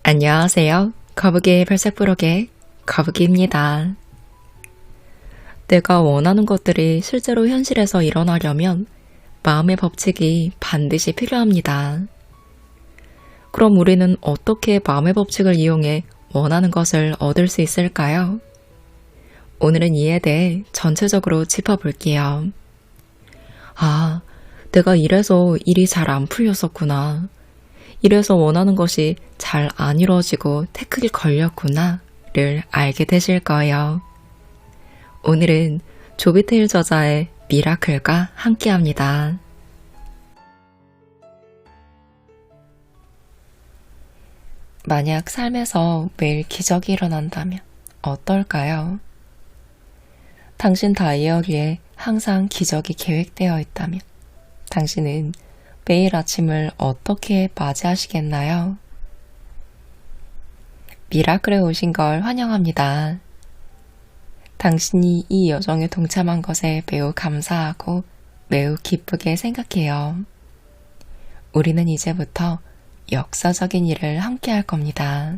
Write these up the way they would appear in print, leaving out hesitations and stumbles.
안녕하세요. 거북이의 별색부록의 거북이입니다. 내가 원하는 것들이 실제로 현실에서 일어나려면 마음의 법칙이 반드시 필요합니다. 그럼 우리는 어떻게 마음의 법칙을 이용해 원하는 것을 얻을 수 있을까요? 오늘은 이에 대해 전체적으로 짚어볼게요. 아, 내가 이래서 일이 잘 안 풀렸었구나. 이래서 원하는 것이 잘 안 이루어지고 태클이 걸렸구나를 알게 되실 거예요. 오늘은 조비테일 저자의 미라클과 함께합니다. 만약 삶에서 매일 기적이 일어난다면 어떨까요? 당신 다이어리에 항상 기적이 계획되어 있다면 당신은 매일 아침을 어떻게 맞이하시겠나요? 미라클에 오신 걸 환영합니다. 당신이 이 여정에 동참한 것에 매우 감사하고 매우 기쁘게 생각해요. 우리는 이제부터 역사적인 일을 함께 할 겁니다.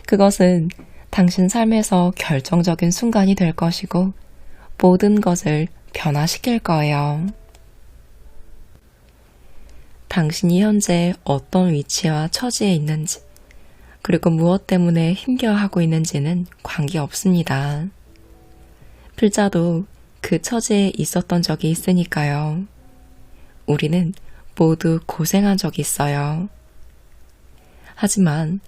그것은 당신 삶에서 결정적인 순간이 될 것이고 모든 것을 변화시킬 거예요. 당신이 현재 어떤 위치와 처지에 있는지, 그리고 무엇 때문에 힘겨워하고 있는지는 관계없습니다. 필자도 그 처지에 있었던 적이 있으니까요. 우리는 모두 고생한 적이 있어요. 하지만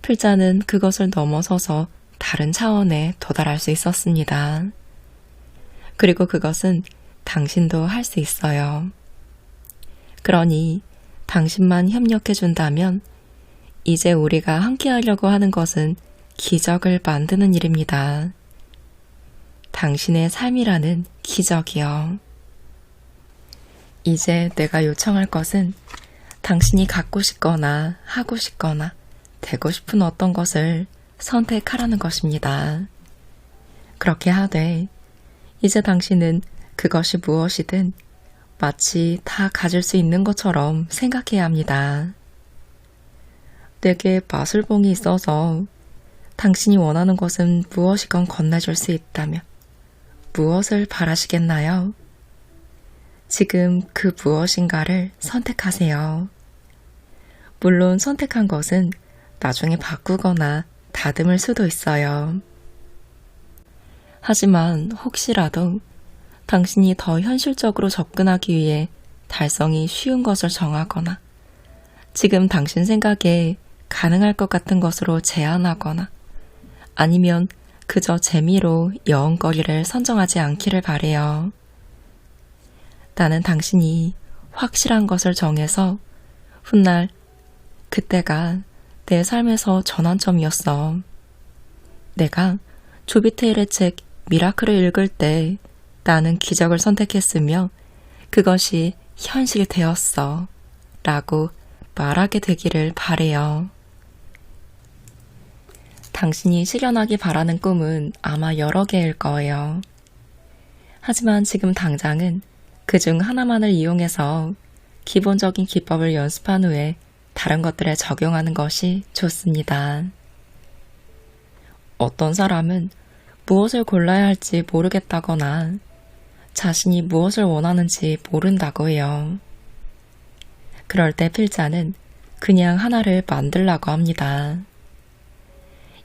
필자는 그것을 넘어서서 다른 차원에 도달할 수 있었습니다. 그리고 그것은 당신도 할 수 있어요. 그러니 당신만 협력해준다면 이제 우리가 함께 하려고 하는 것은 기적을 만드는 일입니다. 당신의 삶이라는 기적이요. 이제 내가 요청할 것은 당신이 갖고 싶거나 하고 싶거나 되고 싶은 어떤 것을 선택하라는 것입니다. 그렇게 하되 이제 당신은 그것이 무엇이든 마치 다 가질 수 있는 것처럼 생각해야 합니다. 내게 마술봉이 있어서 당신이 원하는 것은 무엇이건 건네줄 수 있다면 무엇을 바라시겠나요? 지금 그 무엇인가를 선택하세요. 물론 선택한 것은 나중에 바꾸거나 다듬을 수도 있어요. 하지만 혹시라도 당신이 더 현실적으로 접근하기 위해 달성이 쉬운 것을 정하거나 지금 당신 생각에 가능할 것 같은 것으로 제안하거나 아니면 그저 재미로 여운거리를 선정하지 않기를 바래요. 나는 당신이 확실한 것을 정해서 훗날 그때가 내 삶에서 전환점이었어. 내가 조비테일의 책 미라클을 읽을 때 나는 기적을 선택했으며 그것이 현실이 되었어 라고 말하게 되기를 바래요. 당신이 실현하기 바라는 꿈은 아마 여러 개일 거예요. 하지만 지금 당장은 그중 하나만을 이용해서 기본적인 기법을 연습한 후에 다른 것들에 적용하는 것이 좋습니다. 어떤 사람은 무엇을 골라야 할지 모르겠다거나 자신이 무엇을 원하는지 모른다고 해요. 그럴 때 필자는 그냥 하나를 만들라고 합니다.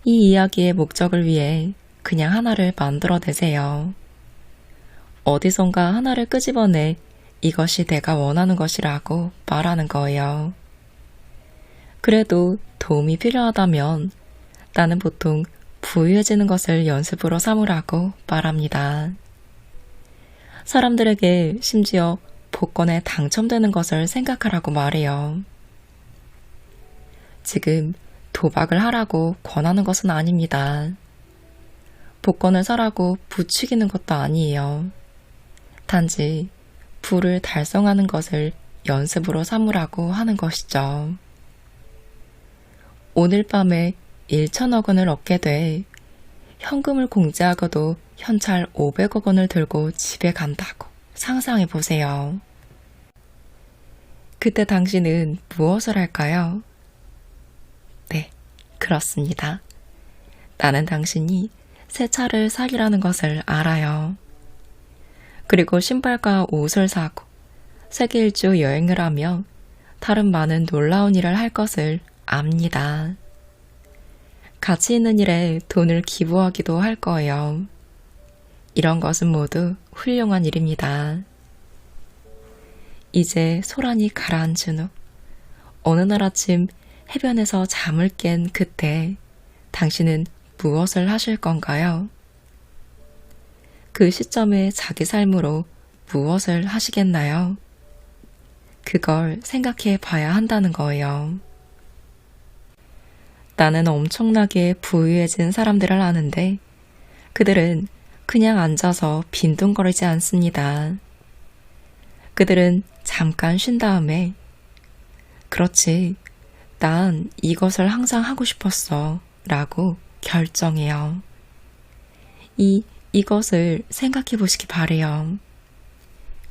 이 이야기의 목적을 위해 그냥 하나를 만들어내세요. 어디선가 하나를 끄집어내 이것이 내가 원하는 것이라고 말하는 거예요. 그래도 도움이 필요하다면 나는 보통 부유해지는 것을 연습으로 삼으라고 말합니다. 사람들에게 심지어 복권에 당첨되는 것을 생각하라고 말해요. 지금 도박을 하라고 권하는 것은 아닙니다. 복권을 사라고 부추기는 것도 아니에요. 단지 부를 달성하는 것을 연습으로 삼으라고 하는 것이죠. 오늘 밤에 1천억 원을 얻게 돼 현금을 공제하고도 현찰 500억 원을 들고 집에 간다고 상상해 보세요. 그때 당신은 무엇을 할까요? 네, 그렇습니다. 나는 당신이 새 차를 사기라는 것을 알아요. 그리고 신발과 옷을 사고 세계 일주 여행을 하며 다른 많은 놀라운 일을 할 것을 압니다. 가치 있는 일에 돈을 기부하기도 할 거예요. 이런 것은 모두 훌륭한 일입니다. 이제 소란이 가라앉은 후 어느 날 아침 해변에서 잠을 깬 그때 당신은 무엇을 하실 건가요? 그 시점에 자기 삶으로 무엇을 하시겠나요? 그걸 생각해 봐야 한다는 거예요. 나는 엄청나게 부유해진 사람들을 아는데 그들은 그냥 앉아서 빈둥거리지 않습니다. 그들은 잠깐 쉰 다음에 그렇지, 난 이것을 항상 하고 싶었어 라고 결정해요. 이것을 생각해 보시기 바래요.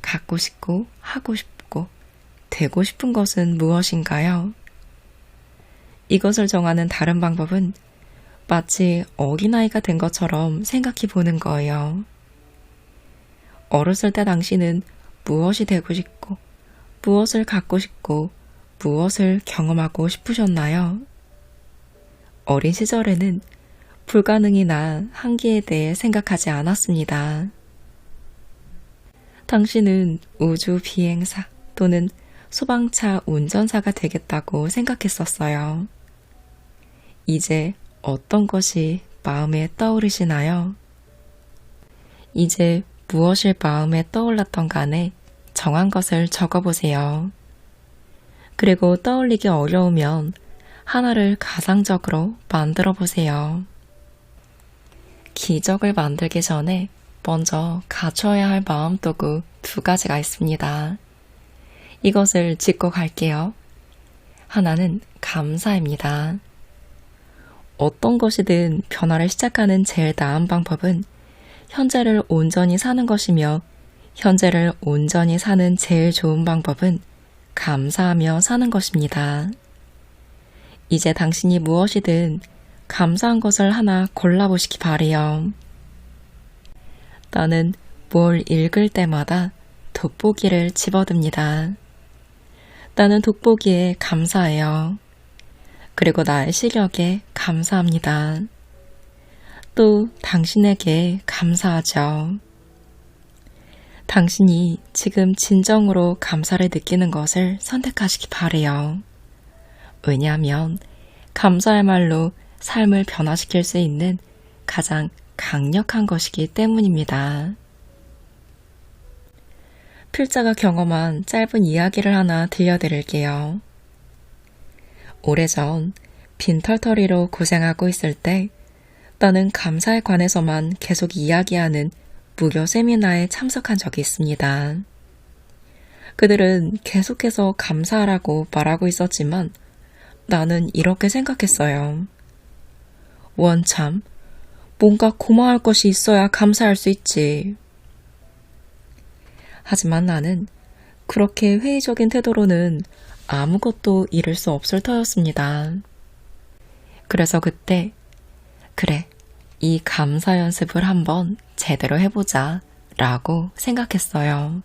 갖고 싶고 하고 싶고 되고 싶은 것은 무엇인가요? 이것을 정하는 다른 방법은 마치 어린아이가 된 것처럼 생각해 보는 거예요. 어렸을 때 당신은 무엇이 되고 싶고 무엇을 갖고 싶고 무엇을 경험하고 싶으셨나요? 어린 시절에는 불가능이나 한계에 대해 생각하지 않았습니다. 당신은 우주 비행사 또는 소방차 운전사가 되겠다고 생각했었어요. 이제 어떤 것이 마음에 떠오르시나요? 이제 무엇이 마음에 떠올랐던 간에 정한 것을 적어보세요. 그리고 떠올리기 어려우면 하나를 가상적으로 만들어 보세요. 기적을 만들기 전에 먼저 갖춰야 할 마음도구 2가지가 있습니다. 이것을 짚고 갈게요. 하나는 감사입니다. 어떤 것이든 변화를 시작하는 제일 나은 방법은 현재를 온전히 사는 것이며 현재를 온전히 사는 제일 좋은 방법은 감사하며 사는 것입니다. 이제 당신이 무엇이든 감사한 것을 하나 골라보시기 바래요. 나는 뭘 읽을 때마다 돋보기를 집어듭니다. 나는 돋보기에 감사해요. 그리고 나의 시력에 감사합니다. 또 당신에게 감사하죠. 당신이 지금 진정으로 감사를 느끼는 것을 선택하시기 바래요. 왜냐하면 감사야말로 삶을 변화시킬 수 있는 가장 강력한 것이기 때문입니다. 필자가 경험한 짧은 이야기를 하나 들려드릴게요. 오래전 빈털터리로 고생하고 있을 때 나는 감사에 관해서만 계속 이야기하는 무료 세미나에 참석한 적이 있습니다. 그들은 계속해서 감사하라고 말하고 있었지만 나는 이렇게 생각했어요. 원참, 뭔가 고마울 것이 있어야 감사할 수 있지. 하지만 나는 그렇게 회의적인 태도로는 아무것도 이룰 수 없을 터였습니다. 그래서 그때, 그래, 이 감사 연습을 한번 제대로 해보자 라고 생각했어요.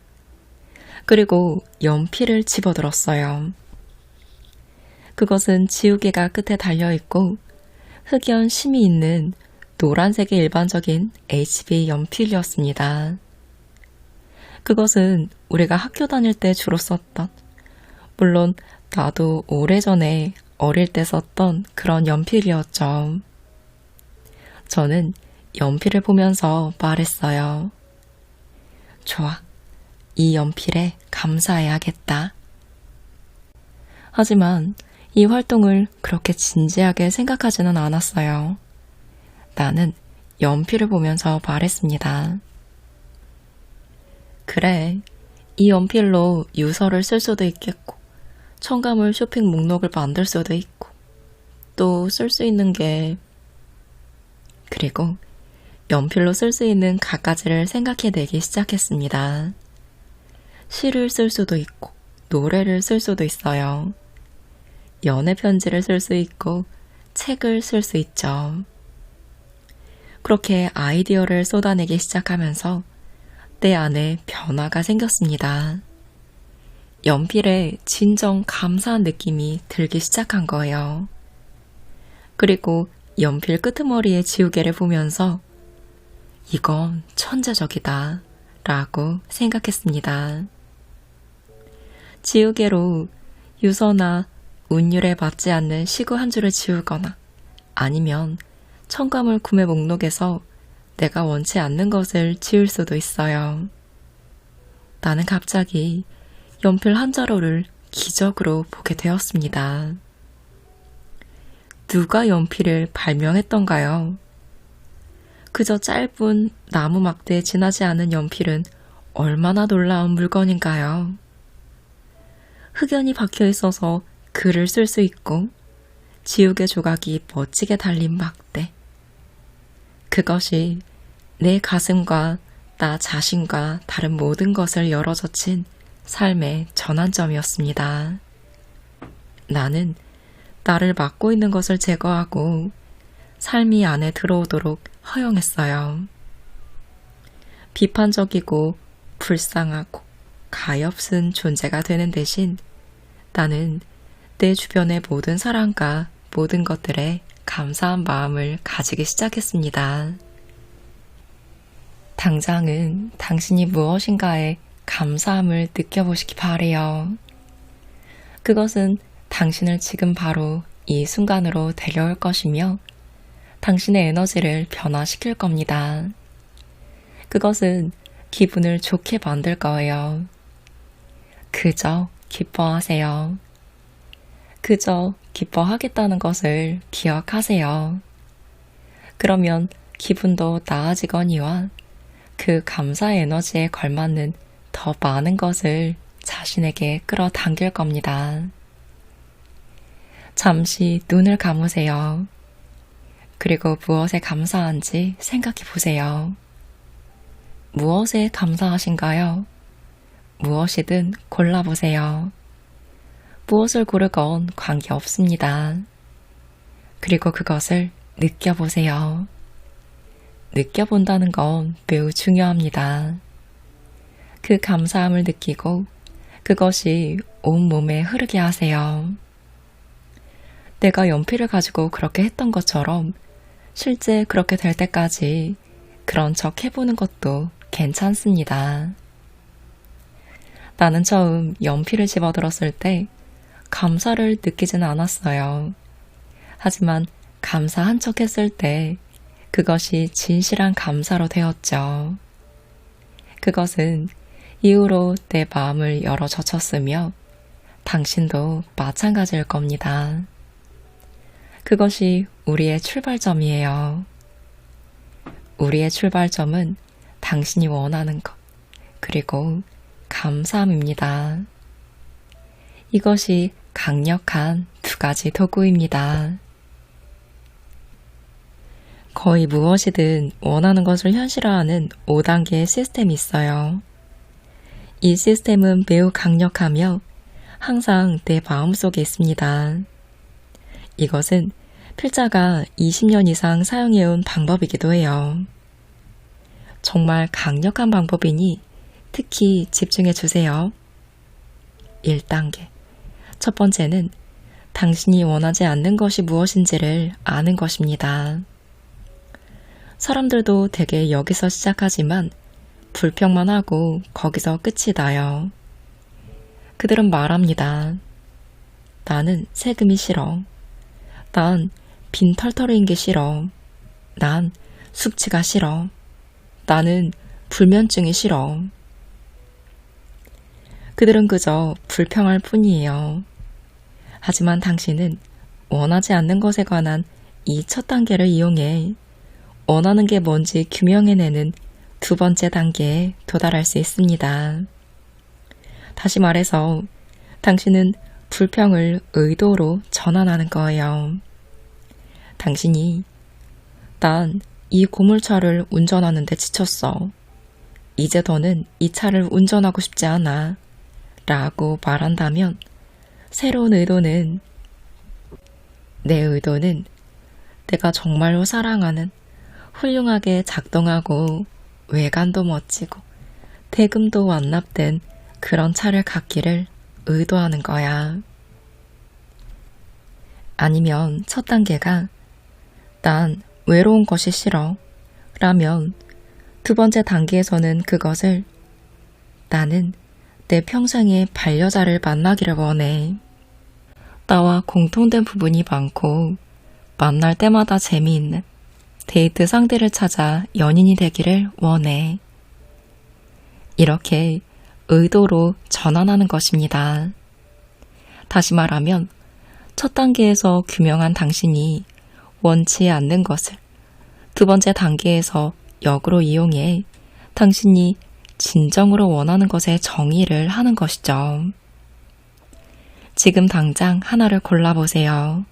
그리고 연필을 집어들었어요. 그것은 지우개가 끝에 달려있고 흑연 심이 있는 노란색의 일반적인 HB 연필이었습니다. 그것은 우리가 학교 다닐 때 주로 썼던, 물론 나도 오래전에 어릴 때 썼던 그런 연필이었죠. 저는 연필을 보면서 말했어요. 좋아, 이 연필에 감사해야겠다. 하지만 이 활동을 그렇게 진지하게 생각하지는 않았어요. 나는 연필을 보면서 말했습니다. 그래, 이 연필로 유서를 쓸 수도 있겠고, 첨가물 쇼핑 목록을 만들 수도 있고, 또 쓸 수 있는 게, 그리고 연필로 쓸 수 있는 갖가지를 생각해내기 시작했습니다. 시를 쓸 수도 있고, 노래를 쓸 수도 있어요. 연애 편지를 쓸 수 있고, 책을 쓸 수 있죠. 그렇게 아이디어를 쏟아내기 시작하면서 내 안에 변화가 생겼습니다. 연필에 진정 감사한 느낌이 들기 시작한 거예요. 그리고 연필 끄트머리의 지우개를 보면서 이건 천재적이다 라고 생각했습니다. 지우개로 유서나 운율에 맞지 않는 시구 한 줄을 지우거나 아니면 첨가물 구매 목록에서 내가 원치 않는 것을 지울 수도 있어요. 나는 갑자기 연필 한 자루를 기적으로 보게 되었습니다. 누가 연필을 발명했던가요? 그저 짧은 나무 막대에 지나지 않은 연필은 얼마나 놀라운 물건인가요? 흑연이 박혀 있어서 글을 쓸 수 있고 지우개 조각이 멋지게 달린 막대. 그것이 내 가슴과 나 자신과 다른 모든 것을 열어젖힌 삶의 전환점이었습니다. 나는 나를 막고 있는 것을 제거하고 삶이 안에 들어오도록 허용했어요. 비판적이고 불쌍하고 가엾은 존재가 되는 대신 나는 내 주변의 모든 사람과 모든 것들에 감사한 마음을 가지기 시작했습니다. 당장은 당신이 무엇인가에 감사함을 느껴보시기 바래요. 그것은 당신을 지금 바로 이 순간으로 데려올 것이며 당신의 에너지를 변화시킬 겁니다. 그것은 기분을 좋게 만들 거예요. 그저 기뻐하세요. 그저 기뻐하겠다는 것을 기억하세요. 그러면 기분도 나아지거니와 그 감사 에너지에 걸맞는 더 많은 것을 자신에게 끌어당길 겁니다. 잠시 눈을 감으세요. 그리고 무엇에 감사한지 생각해 보세요. 무엇에 감사하신가요? 무엇이든 골라보세요. 무엇을 고르건 관계없습니다. 그리고 그것을 느껴보세요. 느껴본다는 건 매우 중요합니다. 그 감사함을 느끼고 그것이 온몸에 흐르게 하세요. 내가 연필을 가지고 그렇게 했던 것처럼 실제 그렇게 될 때까지 그런 척 해보는 것도 괜찮습니다. 나는 처음 연필을 집어들었을 때 감사를 느끼지는 않았어요. 하지만 감사한 척 했을 때 그것이 진실한 감사로 되었죠. 그것은 이후로 내 마음을 열어 젖혔으며 당신도 마찬가지일 겁니다. 그것이 우리의 출발점이에요. 우리의 출발점은 당신이 원하는 것, 그리고 감사함입니다. 이것이 강력한 두 가지 도구입니다. 거의 무엇이든 원하는 것을 현실화하는 5단계의 시스템이 있어요. 이 시스템은 매우 강력하며 항상 내 마음속에 있습니다. 이것은 필자가 20년 이상 사용해온 방법이기도 해요. 정말 강력한 방법이니 특히 집중해 주세요. 1단계. 첫 번째는 당신이 원하지 않는 것이 무엇인지를 아는 것입니다. 사람들도 대개 여기서 시작하지만 불평만 하고 거기서 끝이 나요. 그들은 말합니다. 나는 세금이 싫어. 난 빈털터리인 게 싫어. 난 숙취가 싫어. 나는 불면증이 싫어. 그들은 그저 불평할 뿐이에요. 하지만 당신은 원하지 않는 것에 관한 이 첫 단계를 이용해 원하는 게 뭔지 규명해내는 두 번째 단계에 도달할 수 있습니다. 다시 말해서 당신은 불평을 의도로 전환하는 거예요. 당신이 난 이 고물차를 운전하는데 지쳤어. 이제 더는 이 차를 운전하고 싶지 않아. 라고 말한다면 새로운 의도는 내 의도는 내가 정말로 사랑하는 훌륭하게 작동하고 외관도 멋지고 대금도 완납된 그런 차를 갖기를 의도하는 거야. 아니면 첫 단계가 난 외로운 것이 싫어 라면 두 번째 단계에서는 그것을 나는 내 평생의 반려자를 만나기를 원해. 나와 공통된 부분이 많고 만날 때마다 재미있는 데이트 상대를 찾아 연인이 되기를 원해. 이렇게 의도로 전환하는 것입니다. 다시 말하면 첫 단계에서 규명한 당신이 원치 않는 것을 두 번째 단계에서 역으로 이용해 당신이 진정으로 원하는 것에 정의를 하는 것이죠. 지금 당장 하나를 골라보세요.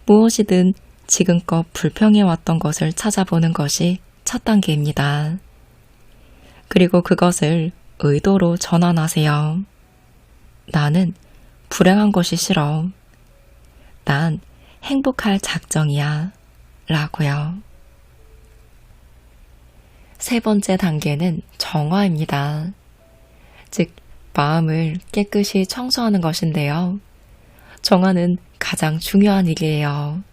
무엇이든 지금껏 불평해왔던 것을 찾아보는 것이 첫 단계입니다. 그리고 그것을 의도로 전환하세요. 나는 불행한 것이 싫어. 난 행복할 작정이야. 라고요. 세 번째 단계는 정화입니다. 즉, 마음을 깨끗이 청소하는 것인데요. 정화는 가장 중요한 일이에요.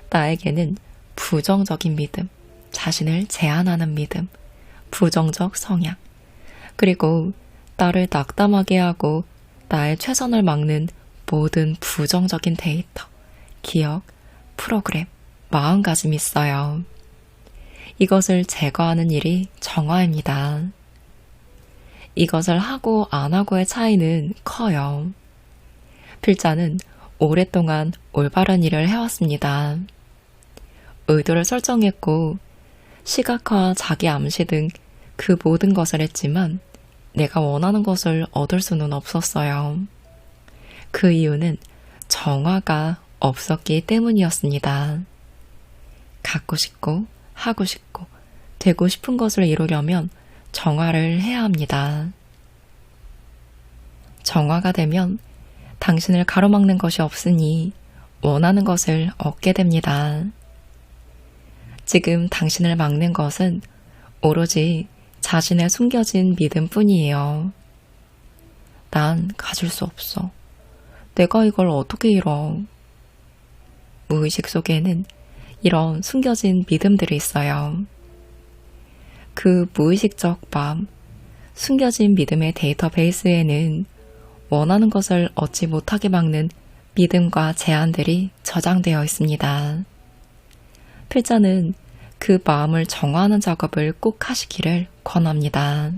나에게는 부정적인 믿음, 자신을 제한하는 믿음, 부정적 성향, 그리고 나를 낙담하게 하고 나의 최선을 막는 모든 부정적인 데이터, 기억, 프로그램, 마음가짐이 있어요. 이것을 제거하는 일이 정화입니다. 이것을 하고 안 하고의 차이는 커요. 필자는 오랫동안 올바른 일을 해왔습니다. 의도를 설정했고 시각화, 자기 암시 등 그 모든 것을 했지만 내가 원하는 것을 얻을 수는 없었어요. 그 이유는 정화가 없었기 때문이었습니다. 갖고 싶고 하고 싶고 되고 싶은 것을 이루려면 정화를 해야 합니다. 정화가 되면 당신을 가로막는 것이 없으니 원하는 것을 얻게 됩니다. 지금 당신을 막는 것은 오로지 자신의 숨겨진 믿음뿐이에요. 난 가질 수 없어. 내가 이걸 어떻게 잃어? 무의식 속에는 이런 숨겨진 믿음들이 있어요. 그 무의식적 마음, 숨겨진 믿음의 데이터베이스에는 원하는 것을 얻지 못하게 막는 믿음과 제한들이 저장되어 있습니다. 필자는 그 마음을 정화하는 작업을 꼭 하시기를 권합니다.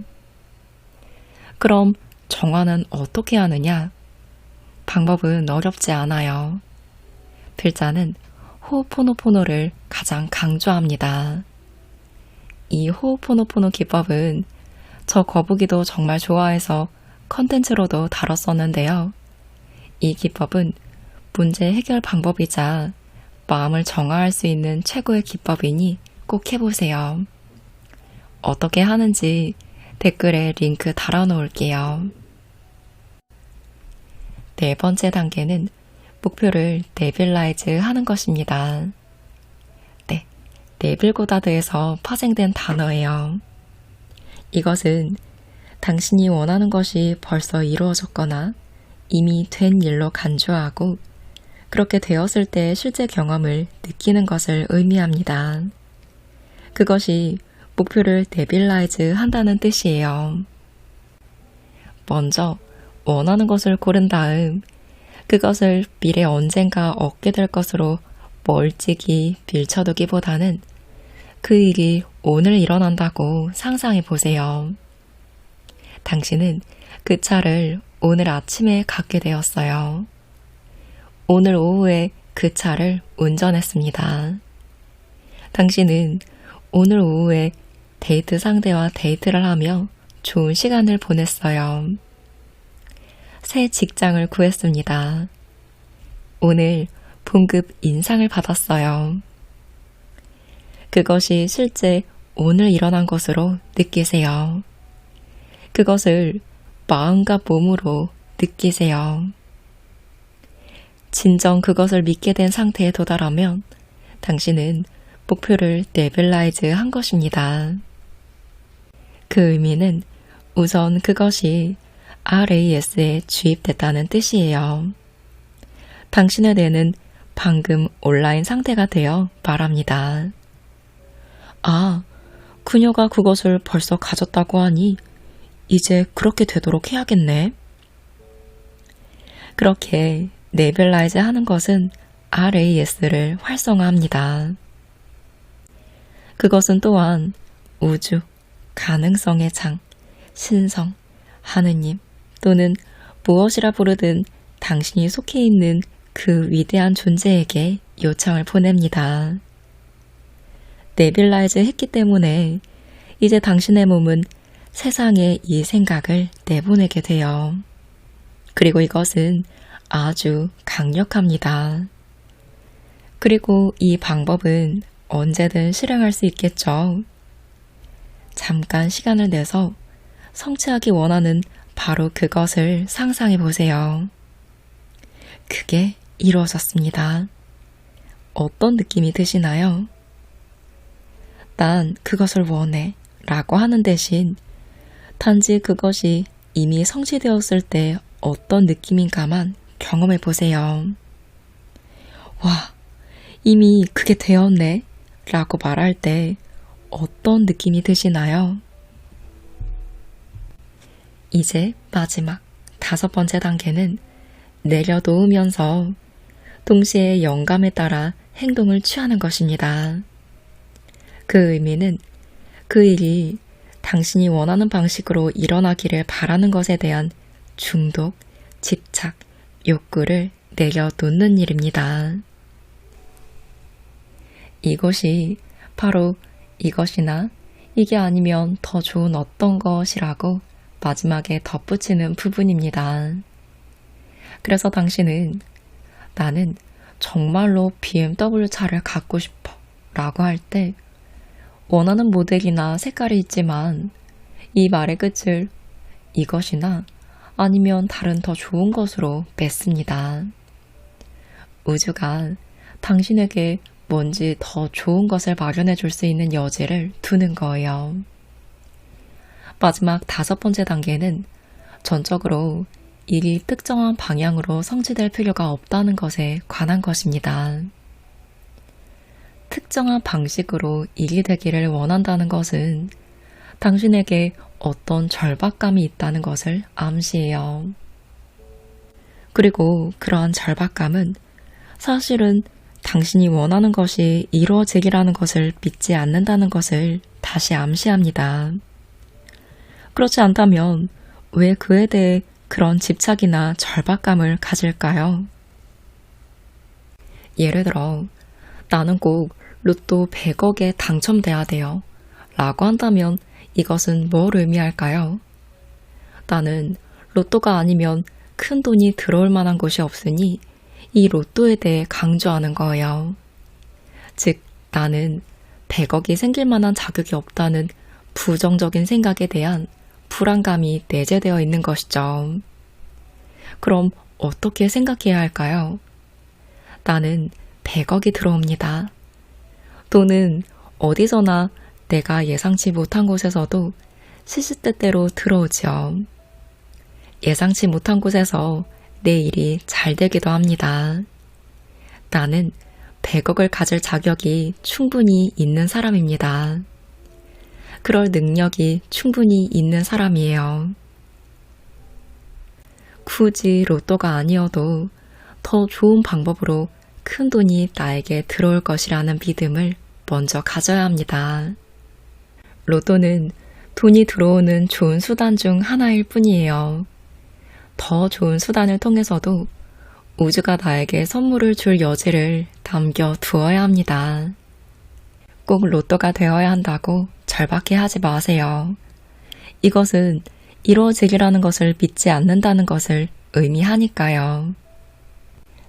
그럼 정화는 어떻게 하느냐? 방법은 어렵지 않아요. 필자는 호호포노포노를 가장 강조합니다. 이 호호포노포노 기법은 저 거북이도 정말 좋아해서 컨텐츠로도 다뤘었는데요. 이 기법은 문제 해결 방법이자 마음을 정화할 수 있는 최고의 기법이니 꼭 해보세요. 어떻게 하는지 댓글에 링크 달아놓을게요. 네 번째 단계는 목표를 네빌라이즈 하는 것입니다. 네, 네빌고다드에서 파생된 단어예요. 이것은 당신이 원하는 것이 벌써 이루어졌거나 이미 된 일로 간주하고 그렇게 되었을 때의 실제 경험을 느끼는 것을 의미합니다. 그것이 목표를 네빌라이즈 한다는 뜻이에요. 먼저 원하는 것을 고른 다음 그것을 미래 언젠가 얻게 될 것으로 멀찍이 밀쳐두기보다는 그 일이 오늘 일어난다고 상상해 보세요. 당신은 그 차를 오늘 아침에 갖게 되었어요. 오늘 오후에 그 차를 운전했습니다. 당신은 오늘 오후에 데이트 상대와 데이트를 하며 좋은 시간을 보냈어요. 새 직장을 구했습니다. 오늘 봉급 인상을 받았어요. 그것이 실제 오늘 일어난 것으로 느끼세요. 그것을 마음과 몸으로 느끼세요. 진정 그것을 믿게 된 상태에 도달하면 당신은 목표를 네빌라이즈 한 것입니다. 그 의미는 우선 그것이 RAS에 주입됐다는 뜻이에요. 당신의 뇌는 방금 온라인 상태가 되어 말합니다. 아, 그녀가 그것을 벌써 가졌다고 하니 이제 그렇게 되도록 해야겠네. 그렇게 네빌라이즈 하는 것은 RAS를 활성화합니다. 그것은 또한 우주, 가능성의 장, 신성, 하느님 또는 무엇이라 부르든 당신이 속해 있는 그 위대한 존재에게 요청을 보냅니다. 네빌라이즈 했기 때문에 이제 당신의 몸은 세상에 이 생각을 내보내게 돼요. 그리고 이것은 아주 강력합니다. 그리고 이 방법은 언제든 실행할 수 있겠죠. 잠깐 시간을 내서 성취하기 원하는 바로 그것을 상상해 보세요. 그게 이루어졌습니다. 어떤 느낌이 드시나요? 난 그것을 원해 라고 하는 대신 단지 그것이 이미 성취되었을 때 어떤 느낌인가만 경험해 보세요. 와, 이미 그게 되었네 라고 말할 때 어떤 느낌이 드시나요? 이제 마지막 5번째 단계는 내려놓으면서 동시에 영감에 따라 행동을 취하는 것입니다. 그 의미는 그 일이 당신이 원하는 방식으로 일어나기를 바라는 것에 대한 중독, 집착, 욕구를 내려놓는 일입니다. 이것이 바로 이것이나 이게 아니면 더 좋은 어떤 것이라고 마지막에 덧붙이는 부분입니다. 그래서 당신은 나는 정말로 BMW 차를 갖고 싶어 라고 할 때 원하는 모델이나 색깔이 있지만 이 말의 끝을 이것이나 아니면 다른 더 좋은 것으로 맺습니다. 우주가 당신에게 뭔지 더 좋은 것을 마련해 줄 수 있는 여지를 두는 거예요. 마지막 5번째 단계는 전적으로 일이 특정한 방향으로 성취될 필요가 없다는 것에 관한 것입니다. 특정한 방식으로 일이 되기를 원한다는 것은 당신에게 어떤 절박감이 있다는 것을 암시해요. 그리고 그러한 절박감은 사실은 당신이 원하는 것이 이루어지기라는 것을 믿지 않는다는 것을 다시 암시합니다. 그렇지 않다면 왜 그에 대해 그런 집착이나 절박감을 가질까요? 예를 들어 나는 꼭 로또 100억에 당첨돼야 돼요 라고 한다면 이것은 뭘 의미할까요? 나는 로또가 아니면 큰 돈이 들어올 만한 곳이 없으니 이 로또에 대해 강조하는 거예요. 즉 나는 100억이 생길 만한 자격이 없다는 부정적인 생각에 대한 불안감이 내재되어 있는 것이죠. 그럼 어떻게 생각해야 할까요? 나는 100억이 들어옵니다. 돈은 어디서나 내가 예상치 못한 곳에서도 시시때때로 들어오죠. 예상치 못한 곳에서 내 일이 잘 되기도 합니다. 나는 100억을 가질 자격이 충분히 있는 사람입니다. 그럴 능력이 충분히 있는 사람이에요. 굳이 로또가 아니어도 더 좋은 방법으로 큰 돈이 나에게 들어올 것이라는 믿음을 먼저 가져야 합니다. 로또는 돈이 들어오는 좋은 수단 중 하나일 뿐이에요. 더 좋은 수단을 통해서도 우주가 나에게 선물을 줄 여지를 남겨 두어야 합니다. 꼭 로또가 되어야 한다고 절박해하지 마세요. 이것은 이루어지기라는 것을 믿지 않는다는 것을 의미하니까요.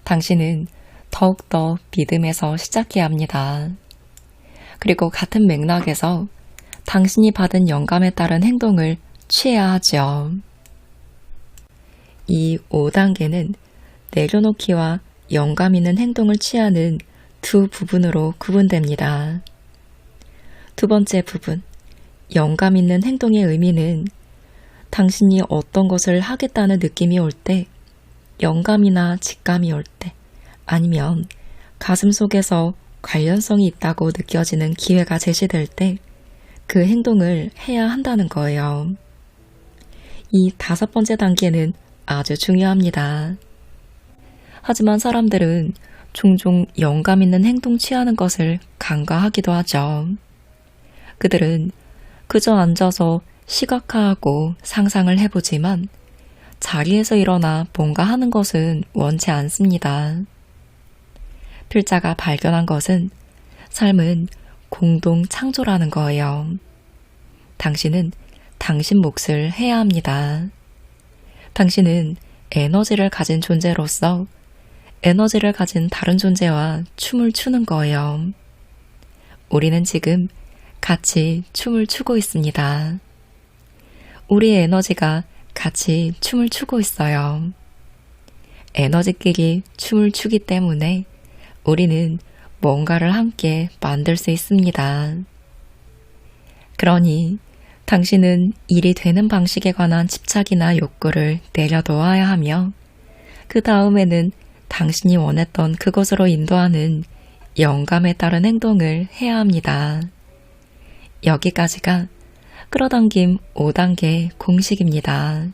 당신은 더욱더 믿음에서 시작해야 합니다. 그리고 같은 맥락에서 당신이 받은 영감에 따른 행동을 취해야 하죠. 이 5단계는 내려놓기와 영감 있는 행동을 취하는 두 부분으로 구분됩니다. 두 번째 부분, 영감 있는 행동의 의미는 당신이 어떤 것을 하겠다는 느낌이 올 때, 영감이나 직감이 올 때, 아니면 가슴속에서 관련성이 있다고 느껴지는 기회가 제시될 때 그 행동을 해야 한다는 거예요. 이 다섯 번째 단계는 아주 중요합니다. 하지만 사람들은 종종 영감 있는 행동 취하는 것을 간과하기도 하죠. 그들은 그저 앉아서 시각화하고 상상을 해보지만 자리에서 일어나 뭔가 하는 것은 원치 않습니다. 필자가 발견한 것은 삶은 공동 창조라는 거예요. 당신은 당신 몫을 해야 합니다. 당신은 에너지를 가진 존재로서 에너지를 가진 다른 존재와 춤을 추는 거예요. 우리는 지금 같이 춤을 추고 있습니다. 우리의 에너지가 같이 춤을 추고 있어요. 에너지끼리 춤을 추기 때문에 우리는 뭔가를 함께 만들 수 있습니다. 그러니 당신은 일이 되는 방식에 관한 집착이나 욕구를 내려놓아야 하며 그 다음에는 당신이 원했던 그것으로 인도하는 영감에 따른 행동을 해야 합니다. 여기까지가 끌어당김 5단계 공식입니다.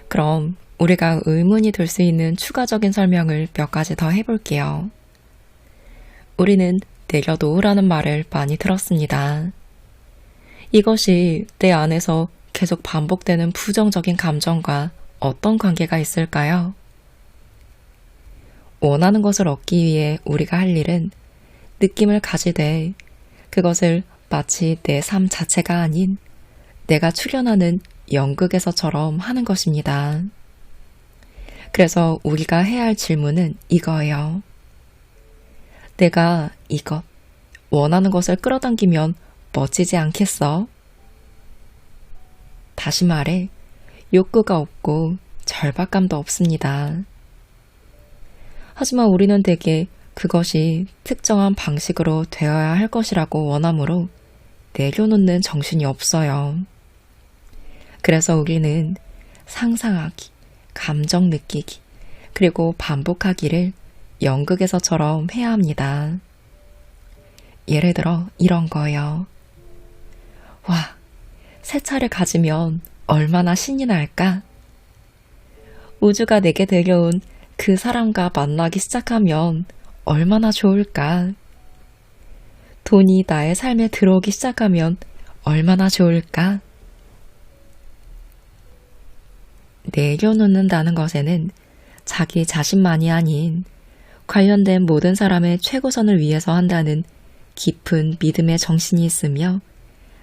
그럼 우리가 의문이 들 수 있는 추가적인 설명을 몇 가지 더 해볼게요. 우리는 내려놓으라는 말을 많이 들었습니다. 이것이 내 안에서 계속 반복되는 부정적인 감정과 어떤 관계가 있을까요? 원하는 것을 얻기 위해 우리가 할 일은 느낌을 가지되 그것을 마치 내 삶 자체가 아닌 내가 출연하는 연극에서처럼 하는 것입니다. 그래서 우리가 해야 할 질문은 이거예요. 내가 이것, 원하는 것을 끌어당기면 멋지지 않겠어? 다시 말해, 욕구가 없고 절박감도 없습니다. 하지만 우리는 대개 그것이 특정한 방식으로 되어야 할 것이라고 원하므로 내려놓는 정신이 없어요. 그래서 우리는 상상하기, 감정 느끼기, 그리고 반복하기를 연극에서처럼 해야 합니다. 예를 들어 이런 거예요. 와, 새 차를 가지면 얼마나 신이 날까? 우주가 내게 데려온 그 사람과 만나기 시작하면 얼마나 좋을까? 돈이 나의 삶에 들어오기 시작하면 얼마나 좋을까? 내려놓는다는 것에는 자기 자신만이 아닌 관련된 모든 사람의 최고선을 위해서 한다는 깊은 믿음의 정신이 있으며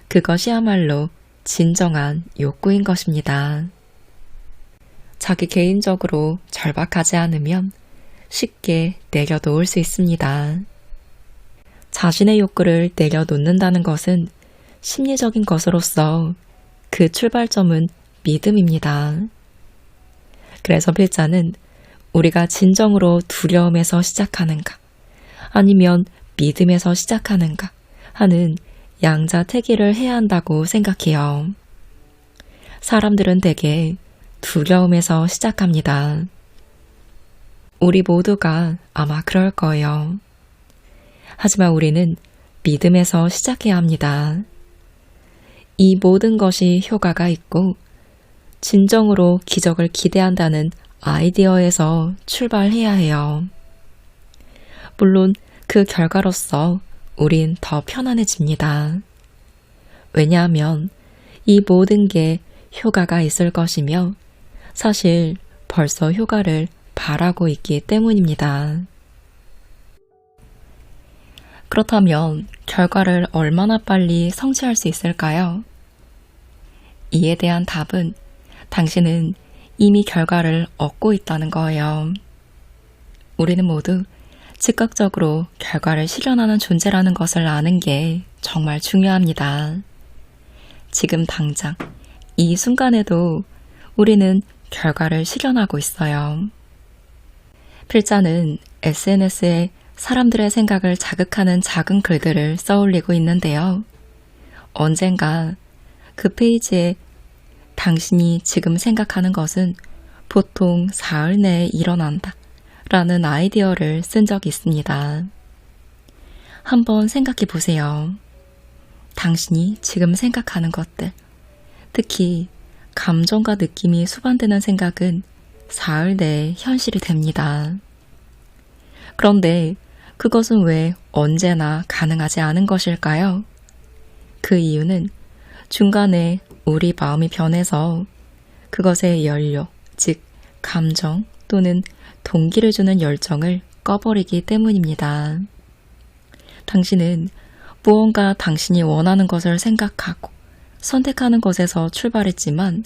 그것이야말로 진정한 욕구인 것입니다. 자기 개인적으로 절박하지 않으면 쉽게 내려놓을 수 있습니다. 자신의 욕구를 내려놓는다는 것은 심리적인 것으로서 그 출발점은 믿음입니다. 그래서 필자는 우리가 진정으로 두려움에서 시작하는가 아니면 믿음에서 시작하는가 하는 양자택일을 해야 한다고 생각해요. 사람들은 대개 두려움에서 시작합니다. 우리 모두가 아마 그럴 거예요. 하지만 우리는 믿음에서 시작해야 합니다. 이 모든 것이 효과가 있고 진정으로 기적을 기대한다는 아이디어에서 출발해야 해요. 물론 그 결과로서 우린 더 편안해집니다. 왜냐하면 이 모든 게 효과가 있을 것이며 사실 벌써 효과를 바라고 있기 때문입니다. 그렇다면 결과를 얼마나 빨리 성취할 수 있을까요? 이에 대한 답은 당신은 이미 결과를 얻고 있다는 거예요. 우리는 모두 즉각적으로 결과를 실현하는 존재라는 것을 아는 게 정말 중요합니다. 지금 당장, 이 순간에도 우리는 결과를 실현하고 있어요. 필자는 SNS에 사람들의 생각을 자극하는 작은 글들을 써올리고 있는데요. 언젠가 그 페이지에 당신이 지금 생각하는 것은 보통 사흘 내에 일어난다 라는 아이디어를 쓴 적이 있습니다. 한번 생각해 보세요. 당신이 지금 생각하는 것들, 특히 감정과 느낌이 수반되는 생각은 사흘 내에 현실이 됩니다. 그런데 그것은 왜 언제나 가능하지 않은 것일까요? 그 이유는 중간에 우리 마음이 변해서 그것의 연료, 즉 감정 또는 동기를 주는 열정을 꺼버리기 때문입니다. 당신은 무언가 당신이 원하는 것을 생각하고 선택하는 것에서 출발했지만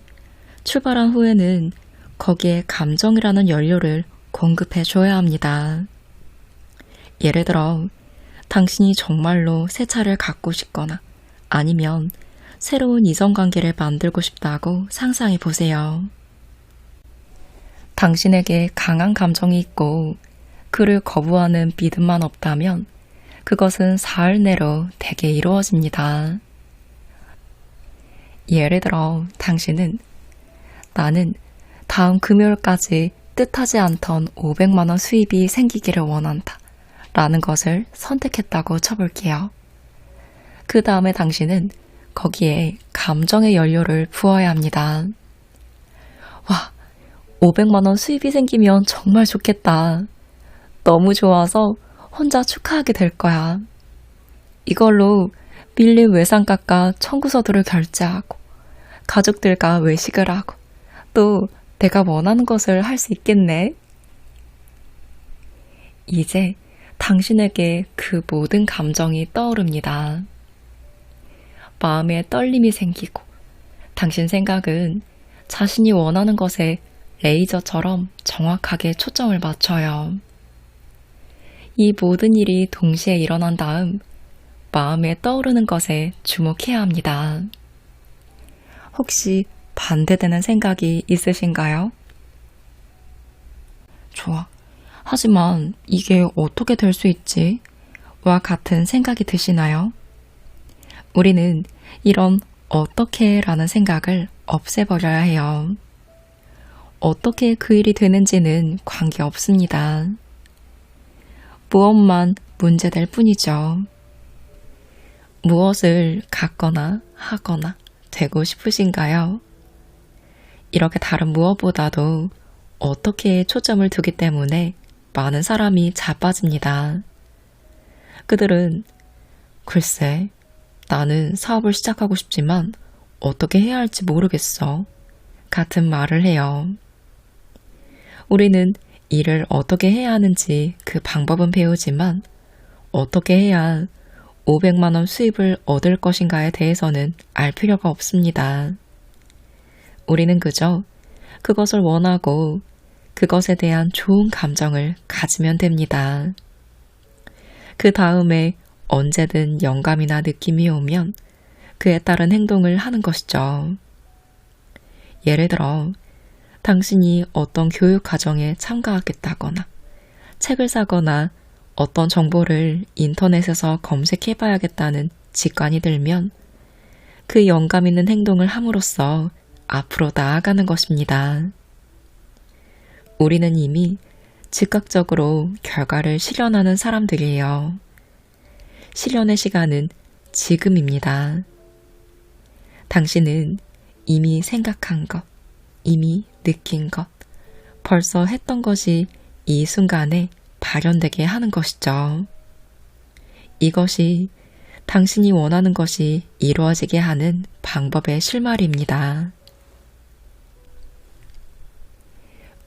출발한 후에는 거기에 감정이라는 연료를 공급해 줘야 합니다. 예를 들어 당신이 정말로 새 차를 갖고 싶거나 아니면 새로운 이성관계를 만들고 싶다고 상상해 보세요. 당신에게 강한 감정이 있고 그를 거부하는 믿음만 없다면 그것은 사흘 내로 대개 이루어집니다. 예를 들어 당신은 나는 다음 금요일까지 뜻하지 않던 500만 원 수입이 생기기를 원한다 라는 것을 선택했다고 쳐볼게요. 그 다음에 당신은 거기에 감정의 연료를 부어야 합니다. 와, 500만 원 수입이 생기면 정말 좋겠다. 너무 좋아서 혼자 축하하게 될 거야. 이걸로 밀린 외상값과 청구서들을 결제하고 가족들과 외식을 하고 또 내가 원하는 것을 할 수 있겠네. 이제 당신에게 그 모든 감정이 떠오릅니다. 마음에 떨림이 생기고 당신 생각은 자신이 원하는 것에 레이저처럼 정확하게 초점을 맞춰요. 이 모든 일이 동시에 일어난 다음 마음에 떠오르는 것에 주목해야 합니다. 혹시 반대되는 생각이 있으신가요? 좋아. 하지만 이게 어떻게 될 수 있지? 와 같은 생각이 드시나요? 우리는 이런 어떻게 라는 생각을 없애버려야 해요. 어떻게 그 일이 되는지는 관계없습니다. 무엇만 문제될 뿐이죠. 무엇을 갖거나 하거나 되고 싶으신가요? 이렇게 다른 무엇보다도 어떻게 초점을 두기 때문에 많은 사람이 자빠집니다. 그들은 글쎄, 나는 사업을 시작하고 싶지만 어떻게 해야 할지 모르겠어 같은 말을 해요. 우리는 일을 어떻게 해야 하는지 그 방법은 배우지만 어떻게 해야 500만 원 수입을 얻을 것인가에 대해서는 알 필요가 없습니다. 우리는 그저 그것을 원하고 그것에 대한 좋은 감정을 가지면 됩니다. 그 다음에 언제든 영감이나 느낌이 오면 그에 따른 행동을 하는 것이죠. 예를 들어 당신이 어떤 교육 과정에 참가하겠다거나 책을 사거나 어떤 정보를 인터넷에서 검색해봐야겠다는 직관이 들면 그 영감 있는 행동을 함으로써 앞으로 나아가는 것입니다. 우리는 이미 즉각적으로 결과를 실현하는 사람들이에요. 실현의 시간은 지금입니다. 당신은 이미 생각한 것, 이미 느낀 것, 벌써 했던 것이 이 순간에 발현되게 하는 것이죠. 이것이 당신이 원하는 것이 이루어지게 하는 방법의 실마리입니다.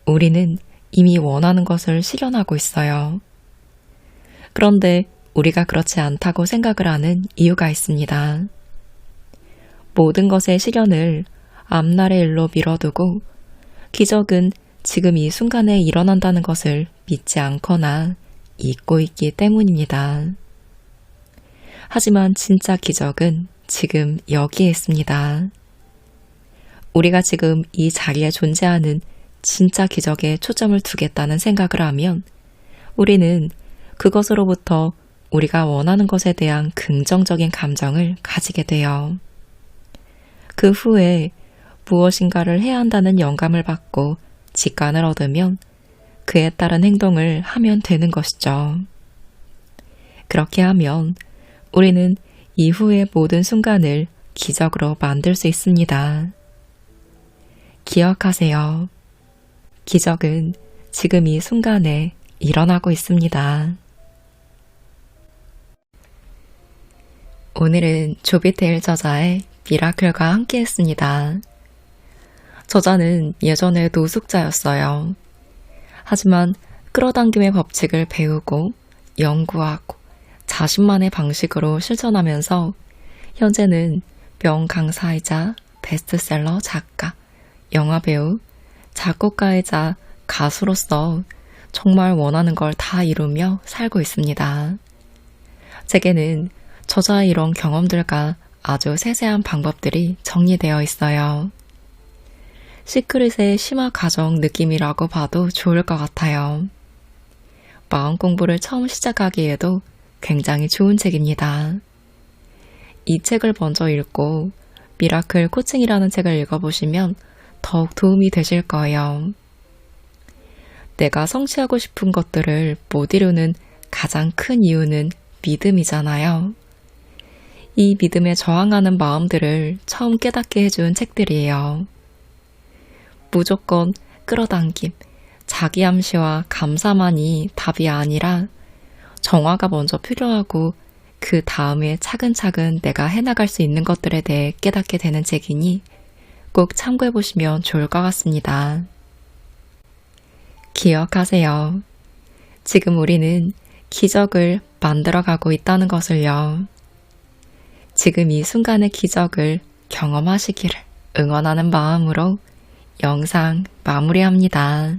우리는 이미 원하는 것을 실현하고 있어요. 그런데 우리가 그렇지 않다고 생각을 하는 이유가 있습니다. 모든 것의 실현을 앞날의 일로 미뤄두고 기적은 지금 이 순간에 일어난다는 것을 믿지 않거나 잊고 있기 때문입니다. 하지만 진짜 기적은 지금 여기에 있습니다. 우리가 지금 이 자리에 존재하는 진짜 기적에 초점을 두겠다는 생각을 하면 우리는 그것으로부터 우리가 원하는 것에 대한 긍정적인 감정을 가지게 돼요. 그 후에 무엇인가를 해야 한다는 영감을 받고 직관을 얻으면 그에 따른 행동을 하면 되는 것이죠. 그렇게 하면 우리는 이후의 모든 순간을 기적으로 만들 수 있습니다. 기억하세요. 기적은 지금 이 순간에 일어나고 있습니다. 오늘은 조비테일 저자의 미라클과 함께 했습니다. 저자는 예전에 노숙자였어요. 하지만 끌어당김의 법칙을 배우고 연구하고 자신만의 방식으로 실천하면서 현재는 명강사이자 베스트셀러 작가, 영화배우, 작곡가이자 가수로서 정말 원하는 걸 다 이루며 살고 있습니다. 제게는 저자의 이런 경험들과 아주 세세한 방법들이 정리되어 있어요. 시크릿의 심화 과정 느낌이라고 봐도 좋을 것 같아요. 마음 공부를 처음 시작하기에도 굉장히 좋은 책입니다. 이 책을 먼저 읽고 미라클 코칭이라는 책을 읽어보시면 더욱 도움이 되실 거예요. 내가 성취하고 싶은 것들을 못 이루는 가장 큰 이유는 믿음이잖아요. 이 믿음에 저항하는 마음들을 처음 깨닫게 해준 책들이에요. 무조건 끌어당김, 자기 암시와 감사만이 답이 아니라 정화가 먼저 필요하고 그 다음에 차근차근 내가 해나갈 수 있는 것들에 대해 깨닫게 되는 책이니 꼭 참고해보시면 좋을 것 같습니다. 기억하세요. 지금 우리는 기적을 만들어가고 있다는 것을요. 지금 이 순간의 기적을 경험하시기를 응원하는 마음으로 영상 마무리합니다.